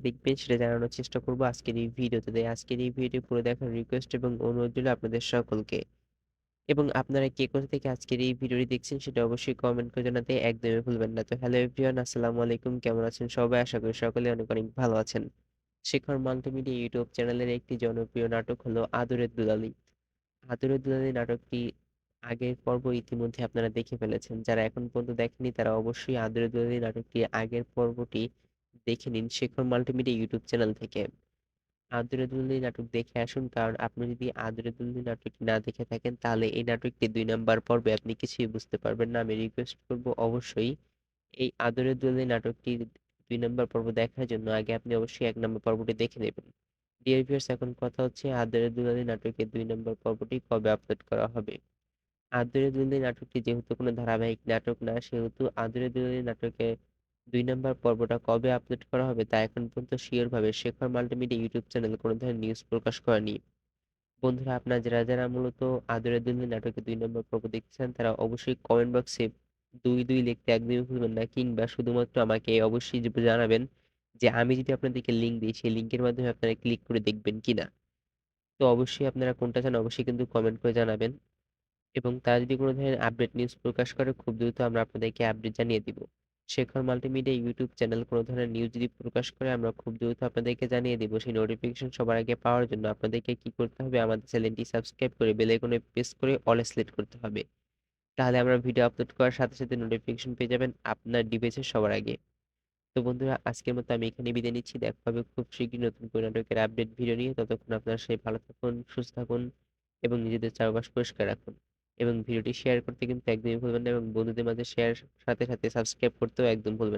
দেখবেন সেটা জানানোর চেষ্টা করব আজকের এই ভিডিওতে। তাই আজকের এই ভিডিওটি পুরো দেখার রিকোয়েস্ট এবং অনুরোধ রইল আপনাদের সকলকে। এবং আপনারা কে কোথা থেকে আজকের এই ভিডিওটি দেখছেন সেটা অবশ্যই কমেন্ট করে জানাতে একদমই ভুলবেন না। তো হ্যালো এভরিওয়ান, আসসালামু আলাইকুম। কেমন আছেন সবাই? আশা করি সকলে অনেক অনেক ভালো আছেন। শেখর মাল্টিমিডিয়া ইউটিউব চ্যানেলের একটি জনপ্রিয় নাটক হলো আদরের দুলালি। আদরের দুলালি নাটকটি আগের পর্ব ইতিমধ্যে আপনারা দেখে ফেলেছেন। যারা এখন পর্যন্ত দেখেনি তারা অবশ্যই আদরের দুলালি নাটকটি আগের পর্বটি দেখে নিন শেখর মাল্টিমিডিয়া ইউটিউব চ্যানেল থেকে। আদরে দুলনি নাটক দেখে আসুন, কারণ আপনি যদি আদরে দুলনি নাটকটি না দেখে থাকেন তাহলে এই নাটকটি ২ নাম্বার পর্বে আপনি কিছুই বুঝতে পারবেন না। আমি রিকোয়েস্ট করব অবশ্যই এই আদরে দুলনি নাটকটি ২ নাম্বার পর্ব দেখার জন্য আগে আপনি অবশ্যই ১ নাম্বার পর্বটি দেখে নেবেন। ডিয়ার ভিউয়ার্স, এখন কথা হচ্ছে আদরে দুলালি নাটকের ২ নাম্বার পর্বটি কবে আপলোড করা হবে। আদরে দুলনি নাটকটি যেহেতু কোনো ধারাবাহিক নাটক না, সেহেতু আদরে দুলনি নাটকে ২ নাম্বার পর্বটা কবে আপলোড করা হবে তা এখন পর্যন্ত শিওর ভাবে শেখর মাল্টিমিডিয়া ইউটিউব চ্যানেল কোনো ধরনের নিউজ প্রকাশ করেনি। বন্ধুরা, আপনারা যারা যারা মূলত আদরে দুলনি নাটকে ২ নম্বর পর্ব দেখতে চান তারা অবশ্যই কমেন্ট বক্সে ২ লিখতে একদমই ভুলবেন না, কিংবা শুধুমাত্র আমাকে অবশ্যই জানাবেন যে আমি যদি আপনাদেরকে লিঙ্ক দিই সেই লিঙ্কের মাধ্যমে আপনারা ক্লিক করে দেখবেন কিনা। তো অবশ্যই আপনারা কোনটা চান অবশ্যই কিন্তু কমেন্ট করে জানাবেন। এবং তারা যদি কোনো ধরনের আপডেট নিউজ প্রকাশ করে খুব দ্রুত আমরা আপনাদেরকে আপডেট জানিয়ে দিব। শেখর মাল্টিমিডিয়া ইউটিউব চ্যানেল কোনো ধরনের নিউজ যদি প্রকাশ করে আমরা খুব দ্রুত আপনাদেরকে জানিয়ে দিব। সেই নোটিফিকেশন সবার আগে পাওয়ার জন্য আপনাদেরকে কি করতে হবে, আমাদের চ্যানেলটি সাবস্ক্রাইব করে বেল আইকনে প্রেস করে অল সিলেক্ট করতে হবে। তাহলে আমরা ভিডিও আপলোড করার সাথে সাথে নোটিফিকেশন পেয়ে যাবেন আপনার ডিভাইসে সবার আগে। তো বন্ধুরা, আজকের মতো আমি এখানে বিদায় নিচ্ছি। দেখা হবে খুব শীঘ্রই নতুন কোনো নাটকের আপডেট ভিডিও নিয়ে। ততক্ষণ আপনারা সবাই ভালো থাকুন, সুস্থ থাকুন এবং নিজেদের চারপাশ পরিষ্কার রাখুন। এবং ভিডিওটি শেয়ার করতে কিন্তু একদমই ভুলবেন না, এবং বন্ধুদের মাঝে শেয়ার সাথে সাথে সাবস্ক্রাইব করতেও একদম ভুলবেন না।